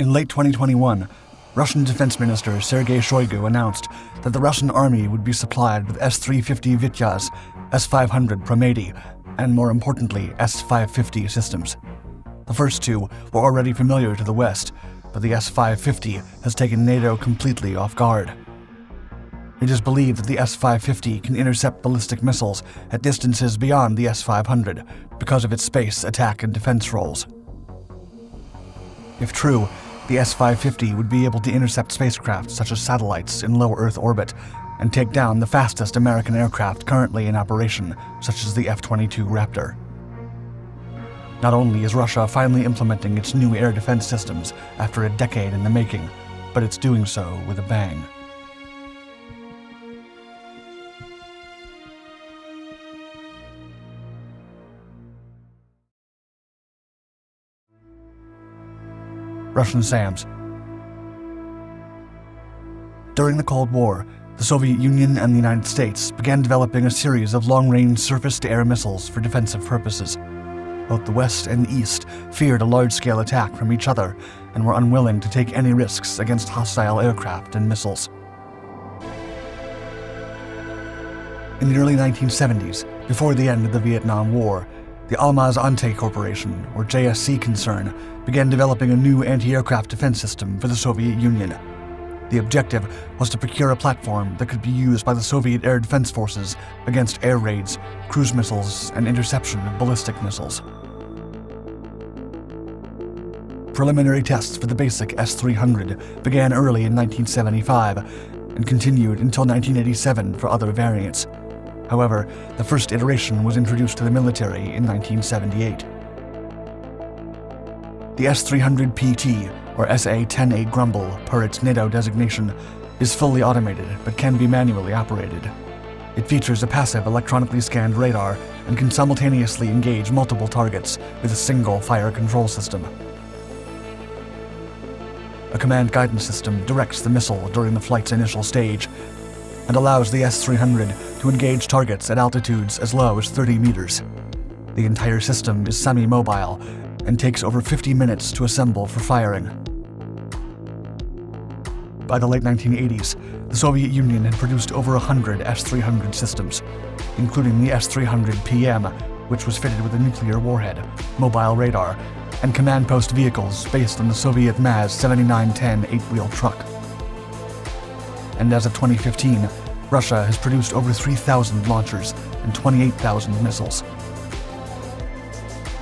In late 2021, Russian Defense Minister Sergei Shoigu announced that the Russian army would be supplied with S-350 Vityaz, S-500 Prometi, and more importantly, S-550 systems. The first two were already familiar to the West, but the S-550 has taken NATO completely off guard. It is believed that the S-550 can intercept ballistic missiles at distances beyond the S-500 because of its space, attack, and defense roles. If true, the S-550 would be able to intercept spacecraft such as satellites in low Earth orbit and take down the fastest American aircraft currently in operation, such as the F-22 Raptor. Not only is Russia finally implementing its new air defense systems after a decade in the making, but it's doing so with a bang. Russian SAMs. During the Cold War, the Soviet Union and the United States began developing a series of long-range surface-to-air missiles for defensive purposes. Both the West and the East feared a large-scale attack from each other and were unwilling to take any risks against hostile aircraft and missiles. In the early 1970s, before the end of the Vietnam War, the Almaz-Antey Corporation, or JSC concern, began developing a new anti-aircraft defense system for the Soviet Union. The objective was to procure a platform that could be used by the Soviet air defense forces against air raids, cruise missiles, and interception of ballistic missiles. Preliminary tests for the basic S-300 began early in 1975 and continued until 1987 for other variants. However, the first iteration was introduced to the military in 1978. The S-300 PT, or SA-10A Grumble per its NATO designation, is fully automated but can be manually operated. It features a passive electronically scanned radar and can simultaneously engage multiple targets with a single fire control system. A command guidance system directs the missile during the flight's initial stage and allows the S-300 to engage targets at altitudes as low as 30 meters. The entire system is semi-mobile and takes over 50 minutes to assemble for firing. By the late 1980s, the Soviet Union had produced over 100 S-300 systems, including the S-300 PM, which was fitted with a nuclear warhead, mobile radar, and command post vehicles based on the Soviet MAZ-7910 8-wheel truck. And as of 2015, Russia has produced over 3,000 launchers and 28,000 missiles.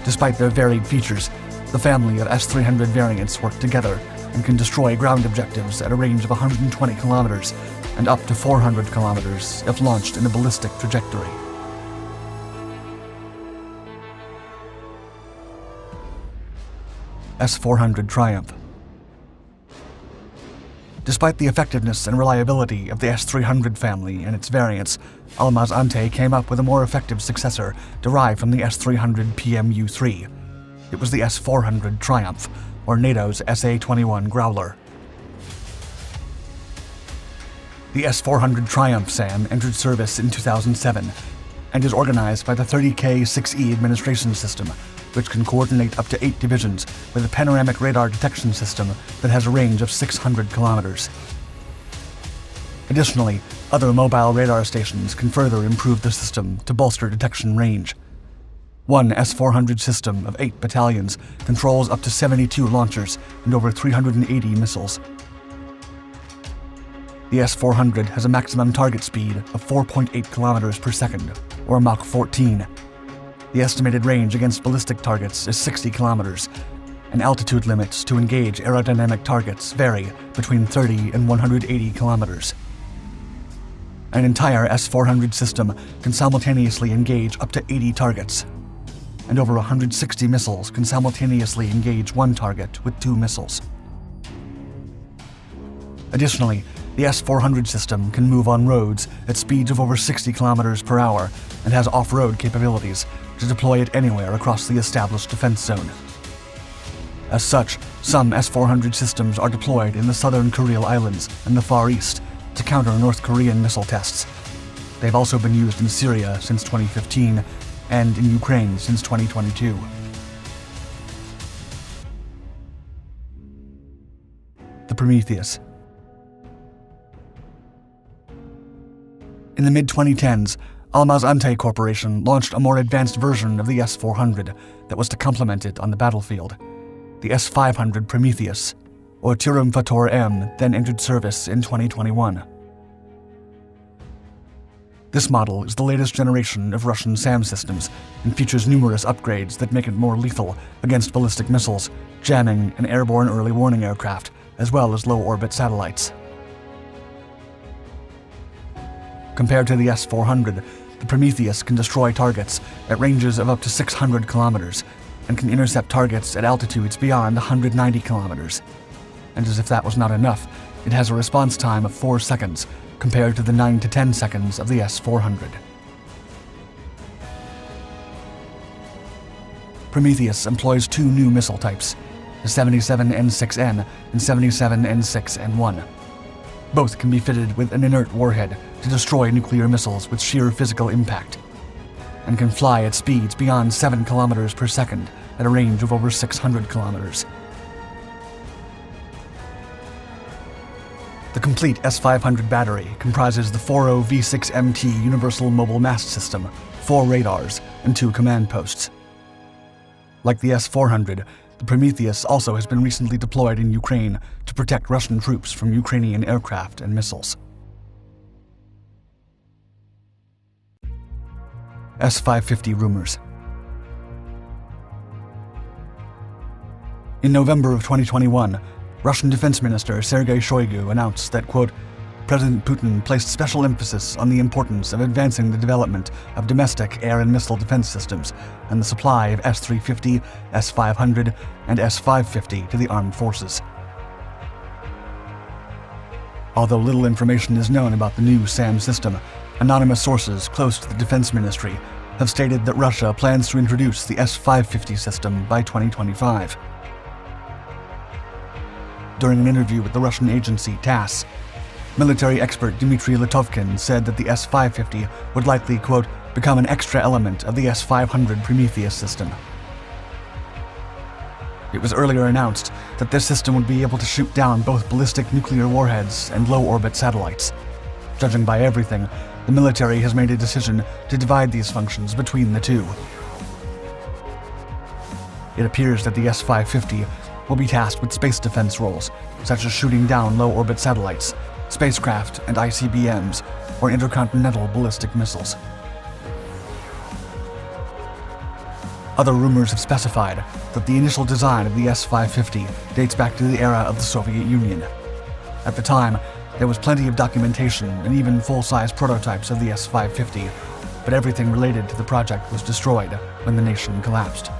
Despite their varied features, the family of S-300 variants work together and can destroy ground objectives at a range of 120 kilometers and up to 400 kilometers if launched in a ballistic trajectory. S-400 Triumph. Despite the effectiveness and reliability of the S-300 family and its variants, Almaz-Antey came up with a more effective successor derived from the S-300 PMU-3. It was the S-400 Triumph, or NATO's SA-21 Growler. The S-400 Triumph SAM entered service in 2007 and is organized by the 30K-6E administration system, which can coordinate up to 8 divisions with a panoramic radar detection system that has a range of 600 kilometers. Additionally, other mobile radar stations can further improve the system to bolster detection range. One S-400 system of 8 battalions controls up to 72 launchers and over 380 missiles. The S-400 has a maximum target speed of 4.8 kilometers per second, or Mach 14. The estimated range against ballistic targets is 60 kilometers, and altitude limits to engage aerodynamic targets vary between 30 and 180 kilometers. An entire S-400 system can simultaneously engage up to 80 targets, and over 160 missiles can simultaneously engage one target with 2 missiles. Additionally, the S-400 system can move on roads at speeds of over 60 kilometers per hour and has off-road capabilities to deploy it anywhere across the established defense zone. As such, some S-400 systems are deployed in the southern Kuril Islands and the Far East to counter North Korean missile tests. They've also been used in Syria since 2015 and in Ukraine since 2022. the Prometheus. In the mid-2010s, Almaz-Antey Corporation launched a more advanced version of the S-400 that was to complement it on the battlefield. The S-500 Prometheus, or Tirumfator-M, then entered service in 2021. This model is the latest generation of Russian SAM systems and features numerous upgrades that make it more lethal against ballistic missiles, jamming, and airborne early warning aircraft, as well as low-orbit satellites. Compared to the S-400, the Prometheus can destroy targets at ranges of up to 600 kilometers and can intercept targets at altitudes beyond 190 kilometers. And as if that was not enough, it has a response time of 4 seconds compared to the 9 to 10 seconds of the S-400. Prometheus employs two new missile types, the 77N6N and 77N6N1. Both can be fitted with an inert warhead to destroy nuclear missiles with sheer physical impact, and can fly at speeds beyond 7 kilometers per second at a range of over 600 kilometers. The complete S-500 battery comprises the 4.0 V6MT Universal Mobile Mast System, 4 radars, and 2 command posts. Like the S-400, the Prometheus also has been recently deployed in Ukraine to protect Russian troops from Ukrainian aircraft and missiles. S-550 rumors. In November of 2021, Russian Defense Minister Sergei Shoigu announced that, quote, President Putin placed special emphasis on the importance of advancing the development of domestic air and missile defense systems and the supply of S-350, S-500, and S-550 to the armed forces. Although little information is known about the new SAM system, anonymous sources close to the Defense Ministry have stated that Russia plans to introduce the S-550 system by 2025. During an interview with the Russian agency TASS, military expert Dmitry Litovkin said that the S-550 would likely, quote, become an extra element of the S-500 Prometheus system. It was earlier announced that this system would be able to shoot down both ballistic nuclear warheads and low-orbit satellites. Judging by everything, the military has made a decision to divide these functions between the two. It appears that the S-550 will be tasked with space defense roles, such as shooting down low-orbit satellites, spacecraft and ICBMs, or intercontinental ballistic missiles. Other rumors have specified that the initial design of the S-550 dates back to the era of the Soviet Union. At the time, there was plenty of documentation and even full-size prototypes of the S-550, but everything related to the project was destroyed when the nation collapsed.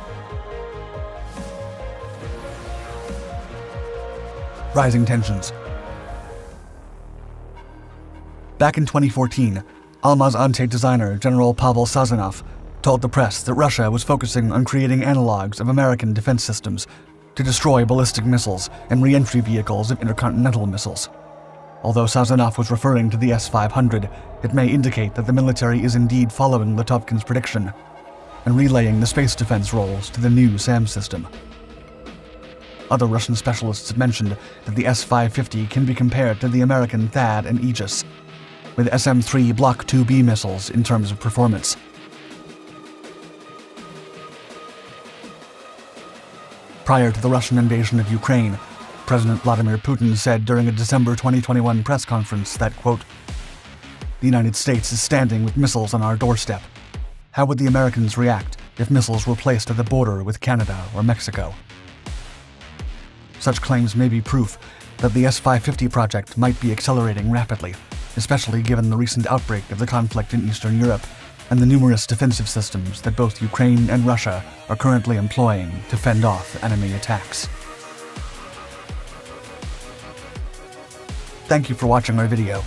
Rising tensions. Back in 2014, Almaz-Antey designer General Pavel Sazonov told the press that Russia was focusing on creating analogs of American defense systems to destroy ballistic missiles and re-entry vehicles of intercontinental missiles. Although Sazonov was referring to the S-500, it may indicate that the military is indeed following Litovkin's prediction and relaying the space defense roles to the new SAM system. Other Russian specialists have mentioned that the S-550 can be compared to the American THAAD and Aegis, with SM-3 Block 2B missiles in terms of performance. Prior to the Russian invasion of Ukraine, President Vladimir Putin said during a December 2021 press conference that, quote, "The United States is standing with missiles on our doorstep. How would the Americans react if missiles were placed at the border with Canada or Mexico?" Such claims may be proof that the S-550 project might be accelerating rapidly, especially given the recent outbreak of the conflict in Eastern Europe and the numerous defensive systems that both Ukraine and Russia are currently employing to fend off enemy attacks. Thank you for watching our video.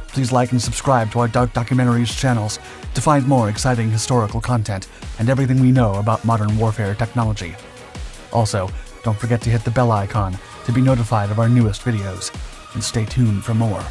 Please like and subscribe to our Dark Documentaries channels to find more exciting historical content and everything we know about modern warfare technology. Also, don't forget to hit the bell icon to be notified of our newest videos, and stay tuned for more.